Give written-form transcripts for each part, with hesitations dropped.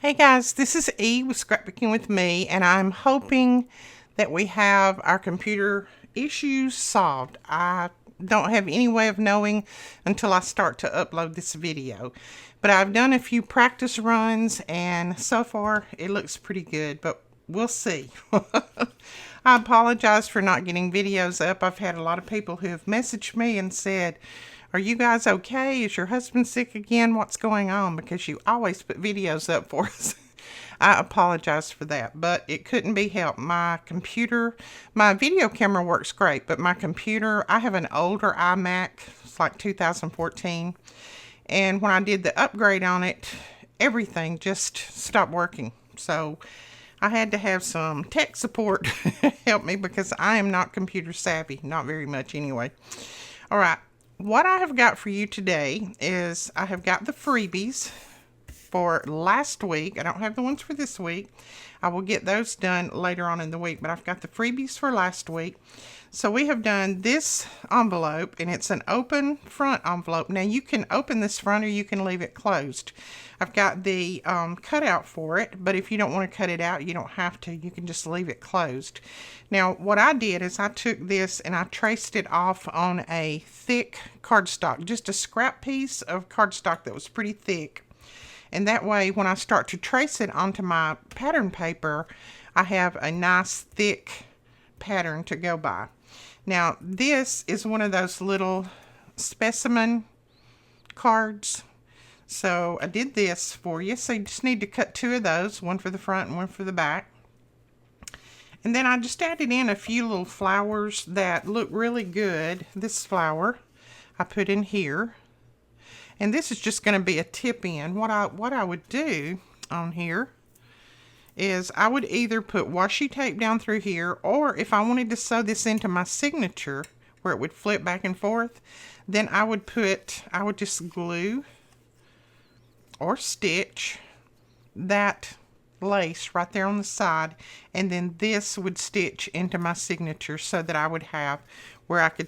Hey guys, this is E with Scrapbooking with Me, and I'm hoping that we have our computer issues solved. I don't have any way of knowing until I start to upload this video. But I've done a few practice runs, and so far it looks pretty good, but we'll see. I apologize for not getting videos up. I've had a lot of people who have messaged me and said, "Are you guys okay? Is your husband sick again? What's going on? Because you always put videos up for us." I apologize for that, but it couldn't be helped. My computer, my video camera works great, but my computer, I have an older iMac. It's like 2014. And when I did the upgrade on it, everything just stopped working. So I had to have some tech support help me because I am not computer savvy. Not very much anyway. All right. What I have got for you today is I have got the freebies for last week. I don't have the ones for this week. I will get those done later on in the week, but I've got the freebies for last week. So we have done this envelope, and it's an open front envelope. Now you can open this front or you can leave it closed. I've got the cutout for it, but if you don't want to cut it out, you don't have to. You can just leave it closed. Now what I did is I took this and I traced it off on a thick cardstock, just a scrap piece of cardstock that was pretty thick. And that way when I start to trace it onto my pattern paper, I have a nice thick pattern to go by. Now this is one of those little specimen cards. So I did this for you. So you just need to cut two of those, one for the front and one for the back. And then I just added in a few little flowers that look really good. This flower I put in here. And this is just going to be a tip in. What I would do on here is I would either put washi tape down through here, or if I wanted to sew this into my signature where it would flip back and forth, then I would just glue or stitch that lace right there on the side, and then this would stitch into my signature so that I would have where I could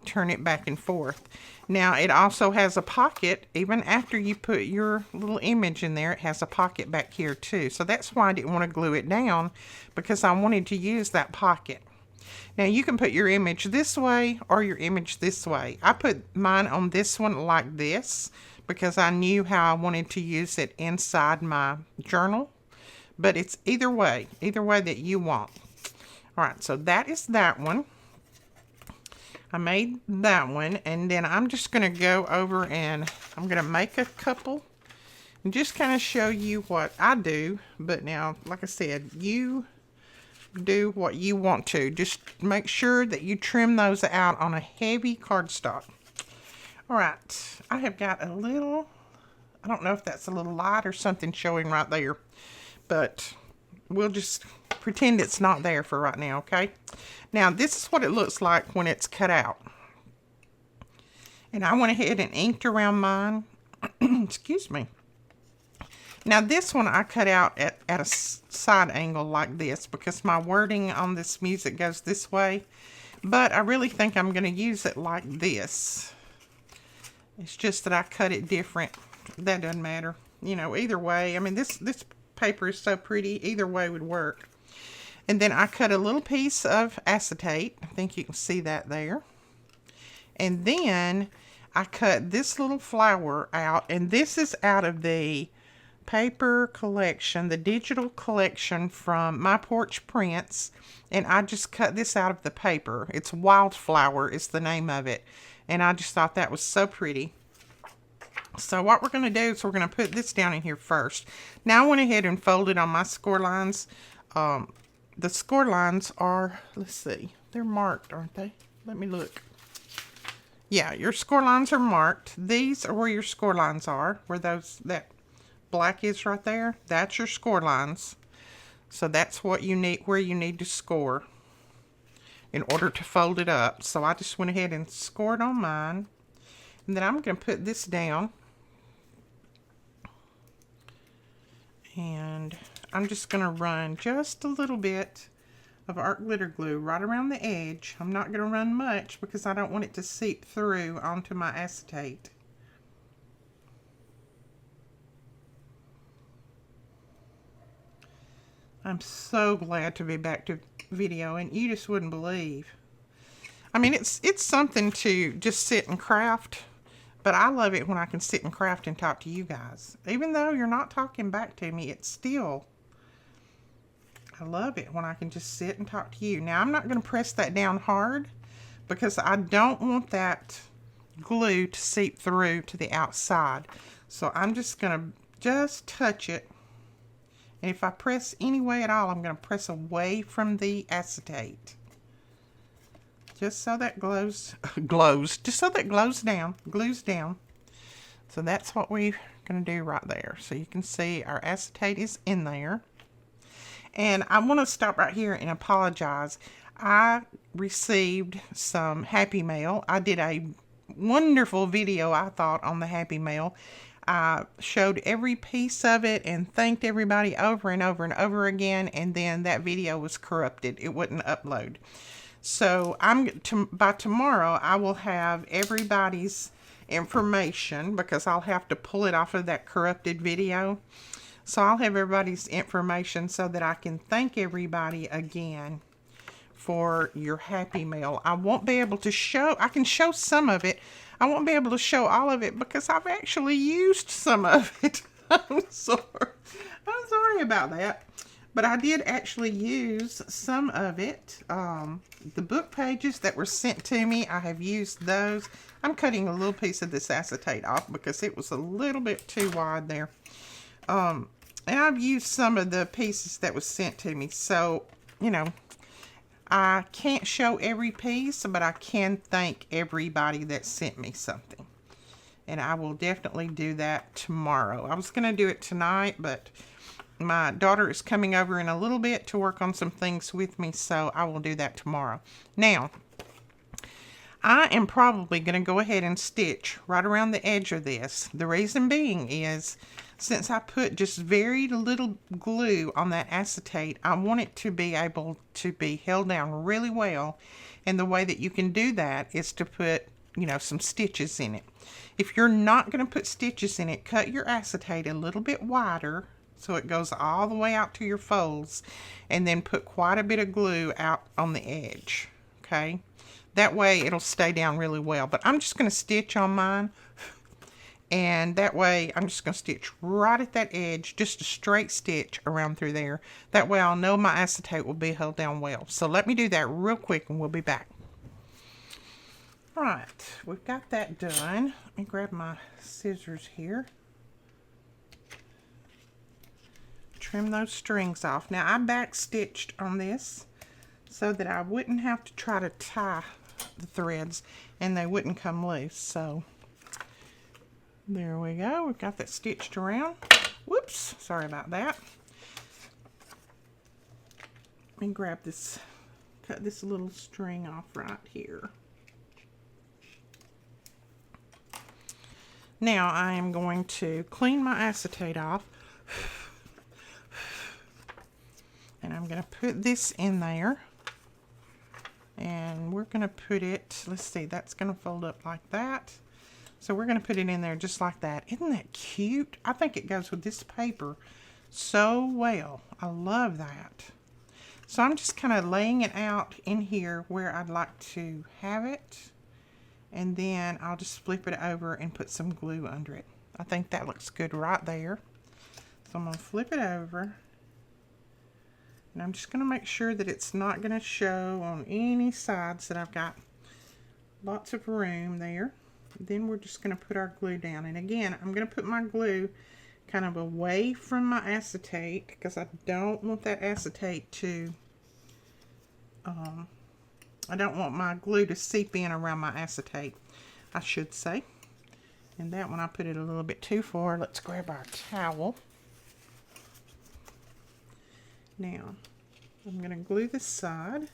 turn it back and forth. Now it also has a pocket. Even after you put your little image in there, it has a pocket back here too. So that's why I didn't want to glue it down, because I wanted to use that pocket. Now you can put your image this way or your image this way. I put mine on this one like this because I knew how I wanted to use it inside my journal. But it's either way that you want. All right, so that is that one. I made that one, and then I'm just going to go over and I'm going to make a couple and just kind of show you what I do. But now, like I said, you do what you want to. Just make sure that you trim those out on a heavy cardstock. All right, I have got a little, I don't know if that's a little light or something showing right there, but we'll just pretend it's not there for right now, okay? Now, this is what it looks like when it's cut out. And I went ahead and inked around mine. Excuse me. Now, this one I cut out at a side angle like this because my wording on this music goes this way. But I really think I'm going to use it like this. It's just that I cut it different. That doesn't matter. You know, either way. I mean, this paper is so pretty. Either way would work. And then I cut a little piece of acetate. I think you can see that there. And then I cut this little flower out. And this is out of the paper collection, the digital collection from My Porch Prints. And I just cut this out of the paper. It's Wildflower is the name of it. And I just thought that was so pretty. So what we're going to do is we're going to put this down in here first. Now I went ahead and folded on my score lines. The score lines are, let's see, they're marked, aren't they? Let me look. Yeah, your score lines are marked. These are where your score lines are, where that black is right there. That's your score lines. So that's what you need, where you need to score in order to fold it up. So I just went ahead and scored on mine. And then I'm going to put this down. And I'm just going to run just a little bit of art glitter glue right around the edge. I'm not going to run much because I don't want it to seep through onto my acetate. I'm so glad to be back to video, and you just wouldn't believe. I mean, it's something to just sit and craft, but I love it when I can sit and craft and talk to you guys. Even though you're not talking back to me, it's still, I love it when I can just sit and talk to you. Now, I'm not going to press that down hard because I don't want that glue to seep through to the outside. So I'm just going to just touch it. And if I press any way at all, I'm going to press away from the acetate. Just so that glues down. So that's what we're going to do right there. So you can see our acetate is in there. And I want to stop right here and apologize. I received some Happy Mail. I did a wonderful video, I thought, on the Happy Mail. I showed every piece of it and thanked everybody over and over and over again, and then that video was corrupted. It wouldn't upload. So by tomorrow, I will have everybody's information because I'll have to pull it off of that corrupted video. So I'll have everybody's information so that I can thank everybody again for your Happy Mail. I won't be able to show, I can show some of it. I won't be able to show all of it because I've actually used some of it. I'm sorry about that. But I did actually use some of it. The book pages that were sent to me, I have used those. I'm cutting a little piece of this acetate off because it was a little bit too wide there. And I've used some of the pieces that was sent to me. So, you know, I can't show every piece, but I can thank everybody that sent me something. And I will definitely do that tomorrow. I was going to do it tonight, but my daughter is coming over in a little bit to work on some things with me, so I will do that tomorrow. Now, I am probably going to go ahead and stitch right around the edge of this. The reason being is, since I put just very little glue on that acetate, I want it to be able to be held down really well. And the way that you can do that is to put, you know, some stitches in it. If you're not going to put stitches in it, cut your acetate a little bit wider so it goes all the way out to your folds, and then put quite a bit of glue out on the edge, okay? That way it'll stay down really well. But I'm just going to stitch on mine, and that way I'm just going to stitch right at that edge, just a straight stitch around through there. That way I'll know my acetate will be held down well. So let me do that real quick and we'll be back. All right, we've got that done. Let me grab my scissors here. Trim those strings off. Now I back stitched on this so that I wouldn't have to try to tie the threads and they wouldn't come loose. So there we go. We've got that stitched around. Whoops, sorry about that. Let me grab this, cut this little string off right here. Now I am going to clean my acetate off. And I'm going to put this in there. And we're going to put it, let's see, that's going to fold up like that. So we're going to put it in there just like that. Isn't that cute? I think it goes with this paper so well. I love that. So I'm just kind of laying it out in here where I'd like to have it. And then I'll just flip it over and put some glue under it. I think that looks good right there. So I'm going to flip it over. And I'm just going to make sure that it's not going to show on any sides, that I've got lots of room there. Then we're just going to put our glue down. And again, I'm going to put my glue kind of away from my acetate because I don't want that acetate to, I don't want my glue to seep in around my acetate, I should say. And that one I put it a little bit too far. Let's grab our towel. Now, I'm going to glue this side.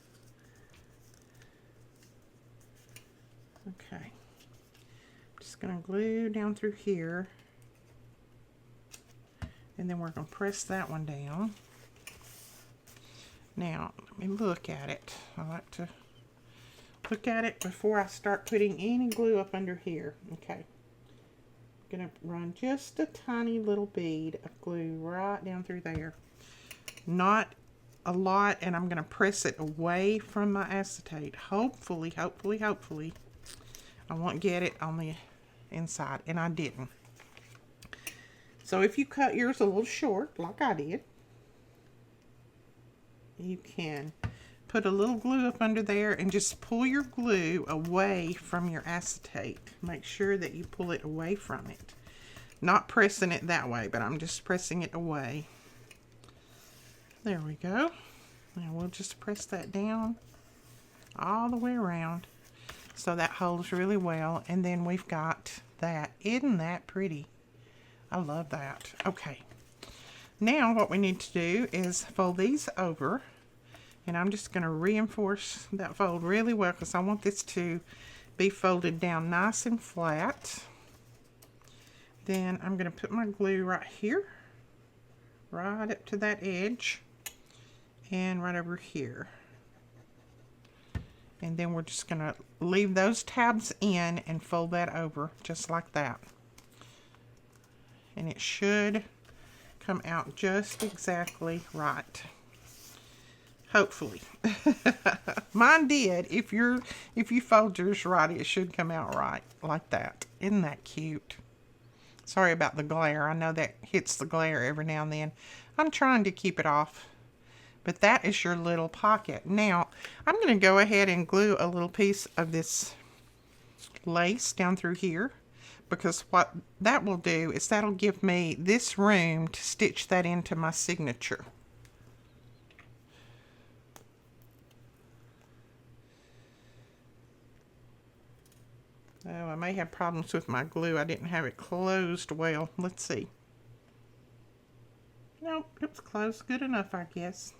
Okay. Just going to glue down through here. And then we're going to press that one down. Now, let me look at it. I like to look at it before I start putting any glue up under here. Okay. I'm going to run just a tiny little bead of glue right down through there. Not a lot, and I'm going to press it away from my acetate. Hopefully, I won't get it on the inside, and I didn't. So if you cut yours a little short, like I did, you can put a little glue up under there and just pull your glue away from your acetate. Make sure that you pull it away from it. Not pressing it that way, but I'm just pressing it away. There we go. Now we'll just press that down all the way around so that holds really well. And then we've got that. Isn't that pretty? I love that. Okay. Now what we need to do is fold these over. And I'm just going to reinforce that fold really well because I want this to be folded down nice and flat. Then I'm going to put my glue right here, right up to that edge, and right over here. And then we're just going to leave those tabs in and fold that over just like that. And it should come out just exactly right. Hopefully. Mine did. If you fold yours right, it should come out right like that. Isn't that cute? Sorry about the glare. I know that hits the glare every now and then. I'm trying to keep it off. But that is your little pocket. Now, I'm going to go ahead and glue a little piece of this lace down through here. Because what that will do is that'll give me this room to stitch that into my signature. Oh, I may have problems with my glue. I didn't have it closed well. Let's see. Nope, it was closed good enough, I guess.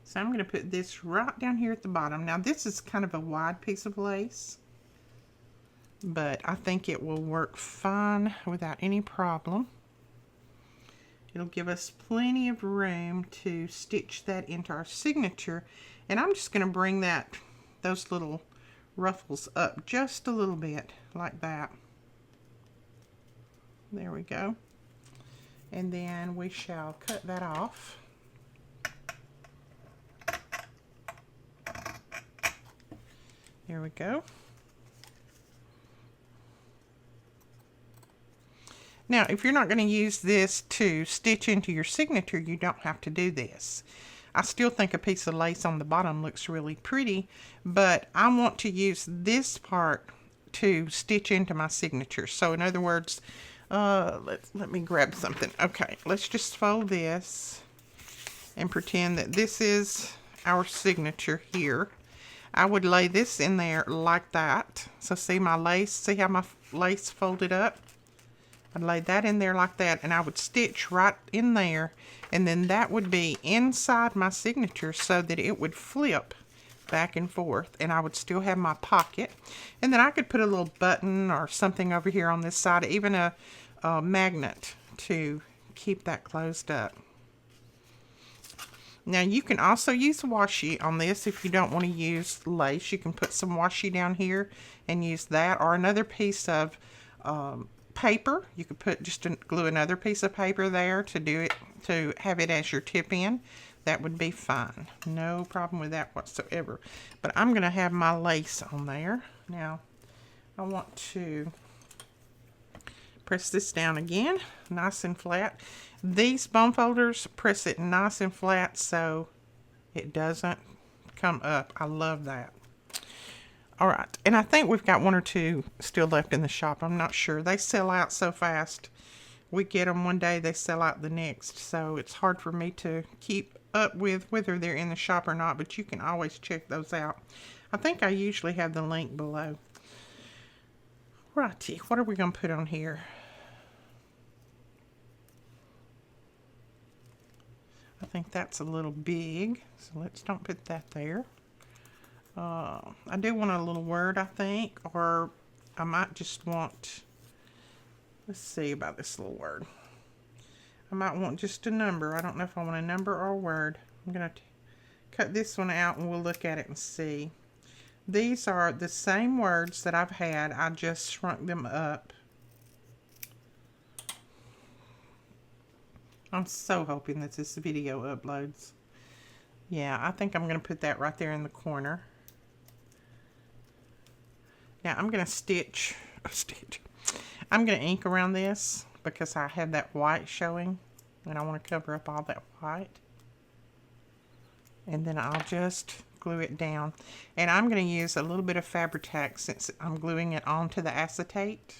So I'm going to put this right down here at the bottom. Now this is kind of a wide piece of lace, but I think it will work fine without any problem. It'll give us plenty of room to stitch that into our signature. And I'm just going to bring those little ruffles up just a little bit like that. There we go. And then we shall cut that off. There we go. Now, if you're not going to use this to stitch into your signature, you don't have to do this. I still think a piece of lace on the bottom looks really pretty, but I want to use this part to stitch into my signature. So in other words, let me grab something. Okay, let's just fold this and pretend that this is our signature here. I would lay this in there like that. So see my lace, see how my lace folded up? I'd lay that in there like that, and I would stitch right in there, and then that would be inside my signature so that it would flip back and forth, and I would still have my pocket. And then I could put a little button or something over here on this side, even a magnet to keep that closed up. Now you can also use washi on this if you don't want to use lace. You can put some washi down here and use that, or another piece of paper. You could put glue another piece of paper there to do it, to have it as your tip in. That would be fine. No problem with that whatsoever. But I'm going to have my lace on there. Now I want to press this down again, nice and flat. These bone folders, press it nice and flat so it doesn't come up. I love that. All right, and I think we've got one or two still left in the shop. I'm not sure. They sell out so fast. We get them one day, they sell out the next. So it's hard for me to keep up with whether they're in the shop or not, but you can always check those out. I think I usually have the link below. Righty, what are we going to put on here? I think that's a little big, so don't put that there. I do want a little word, I think, or I might just want, let's see about this little word. I might want just a number. I don't know if I want a number or a word. I'm going to cut this one out and we'll look at it and see. These are the same words that I've had. I just shrunk them up. I'm so hoping that this video uploads. Yeah, I think I'm going to put that right there in the corner. Now I'm going to I'm going to ink around this because I have that white showing and I want to cover up all that white. And then I'll just glue it down. And I'm going to use a little bit of Fabri-Tac since I'm gluing it onto the acetate.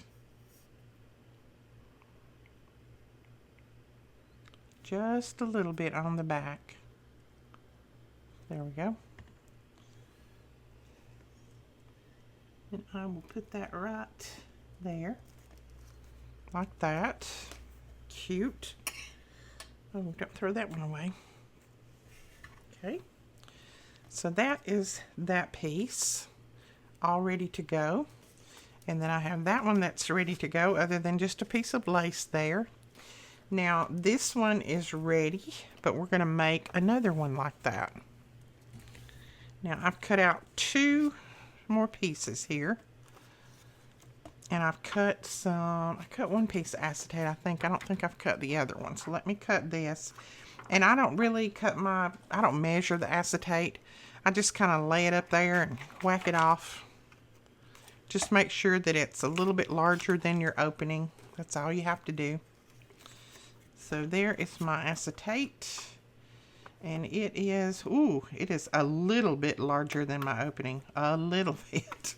Just a little bit on the back. There we go. And I will put that right there. Like that. Cute. Oh, don't throw that one away. Okay. So that is that piece all ready to go. And then I have that one that's ready to go other than just a piece of lace there. Now this one is ready, but we're going to make another one like that. Now I've cut out 2 more pieces here. And I've cut I cut one piece of acetate, I think. I don't think I've cut the other one. So let me cut this. And I don't really I don't measure the acetate. I just kind of lay it up there and whack it off. Just make sure that it's a little bit larger than your opening. That's all you have to do. So there is my acetate. And it is a little bit larger than my opening. A little bit.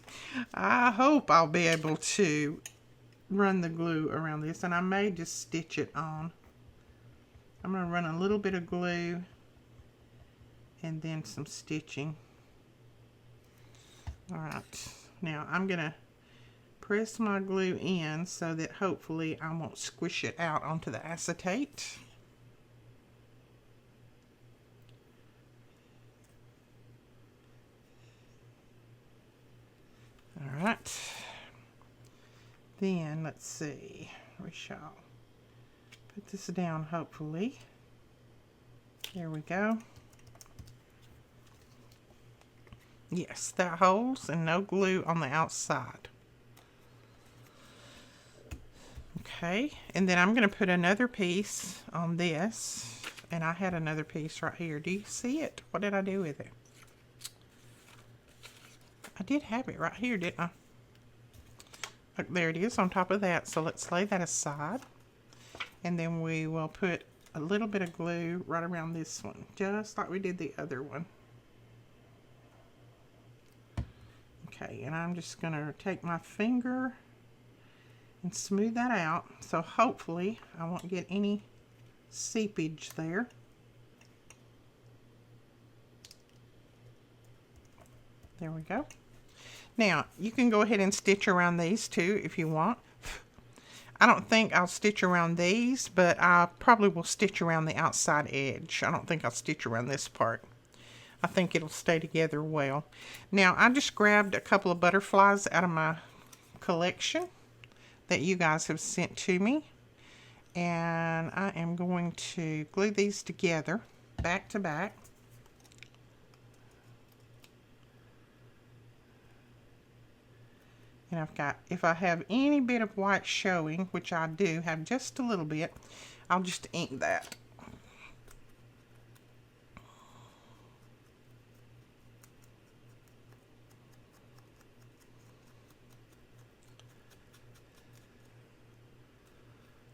I hope I'll be able to run the glue around this. And I may just stitch it on. I'm going to run a little bit of glue. And then some stitching. Alright. Now I'm going to press my glue in so that hopefully I won't squish it out onto the acetate. Alright, then let's see, we shall put this down hopefully. There we go. Yes, that holds and no glue on the outside. Okay, and then I'm going to put another piece on this, and I had another piece right here. Do you see it? What did I do with it? I did have it right here, didn't I? Look, there it is on top of that. So let's lay that aside. And then we will put a little bit of glue right around this one, just like we did the other one. Okay, and I'm just going to take my finger and smooth that out. So hopefully I won't get any seepage there. There we go. Now, you can go ahead and stitch around these too if you want. I don't think I'll stitch around these, but I probably will stitch around the outside edge. I don't think I'll stitch around this part. I think it'll stay together well. Now, I just grabbed a couple of butterflies out of my collection that you guys have sent to me. And I am going to glue these together, back to back. And I've got, if I have any bit of white showing, which I do have just a little bit, I'll just ink that.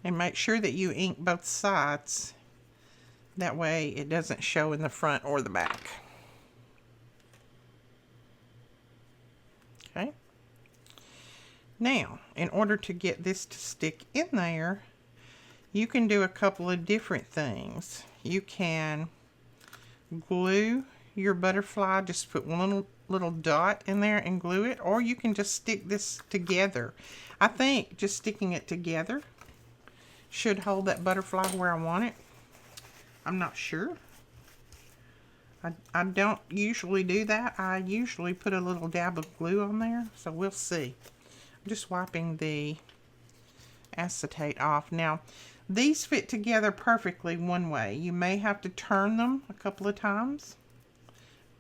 And make sure that you ink both sides. That way it doesn't show in the front or the back. Okay. Now, in order to get this to stick in there, you can do a couple of different things. You can glue your butterfly, just put one little dot in there and glue it, or you can just stick this together. I think just sticking it together should hold that butterfly where I want it. I'm not sure. I don't usually do that. I usually put a little dab of glue on there, so we'll see. I'm just wiping the acetate off. Now, these fit together perfectly one way. You may have to turn them a couple of times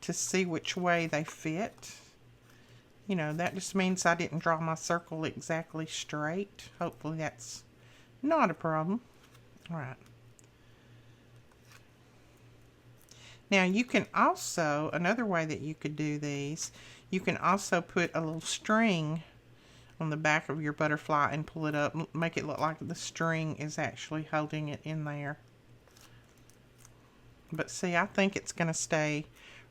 to see which way they fit. You know, that just means I didn't draw my circle exactly straight. Hopefully that's not a problem. All right. Now you can also, another way that you could do these, you can also put a little string on the back of your butterfly and pull it up, make it look like the string is actually holding it in there. But see, I think it's going to stay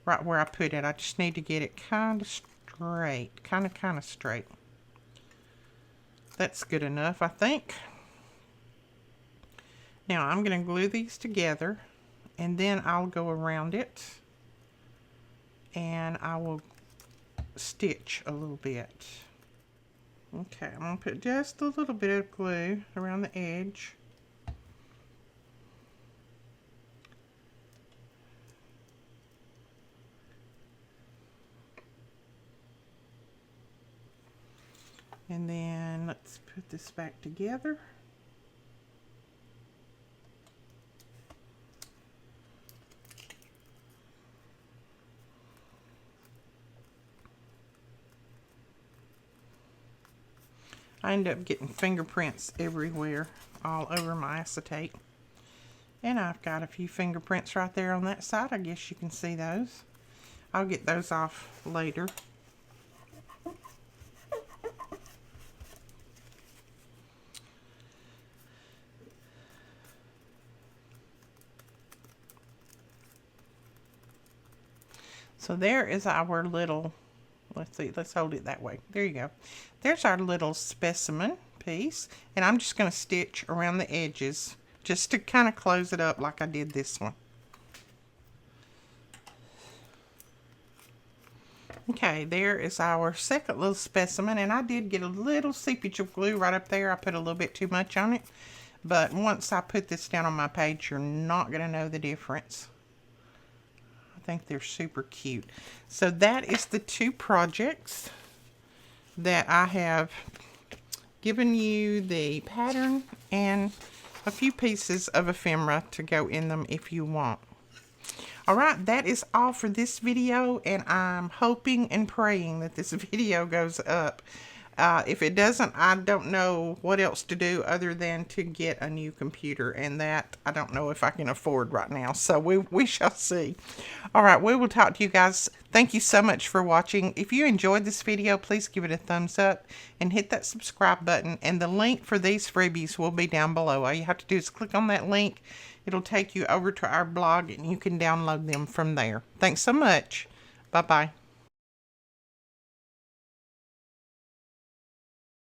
right where I put it. I just need to get it kind of straight, kind of straight. That's good enough, I think. Now I'm going to glue these together, and then I'll go around it and I will stitch a little bit. Okay, I'm going to put just a little bit of glue around the edge. And then let's put this back together. I end up getting fingerprints everywhere, all over my acetate. And I've got a few fingerprints right there on that side. I guess you can see those. I'll get those off later. So there is our little, let's see, let's hold it that way. There you go. There's our little specimen piece. And I'm just going to stitch around the edges just to kind of close it up like I did this one. Okay, there is our second little specimen. And I did get a little seepage of glue right up there. I put a little bit too much on it. But once I put this down on my page, you're not going to know the difference. I think they're super cute. So that is the two projects that I have given you the pattern and a few pieces of ephemera to go in them if you want. Alright, that is all for this video, and I'm hoping and praying that this video goes up. If it doesn't, I don't know what else to do other than to get a new computer, and that I don't know if I can afford right now, so we shall see. Alright, we will talk to you guys. Thank you so much for watching. If you enjoyed this video, please give it a thumbs up and hit that subscribe button, and the link for these freebies will be down below. All you have to do is click on that link. It'll take you over to our blog, and you can download them from there. Thanks so much. Bye-bye.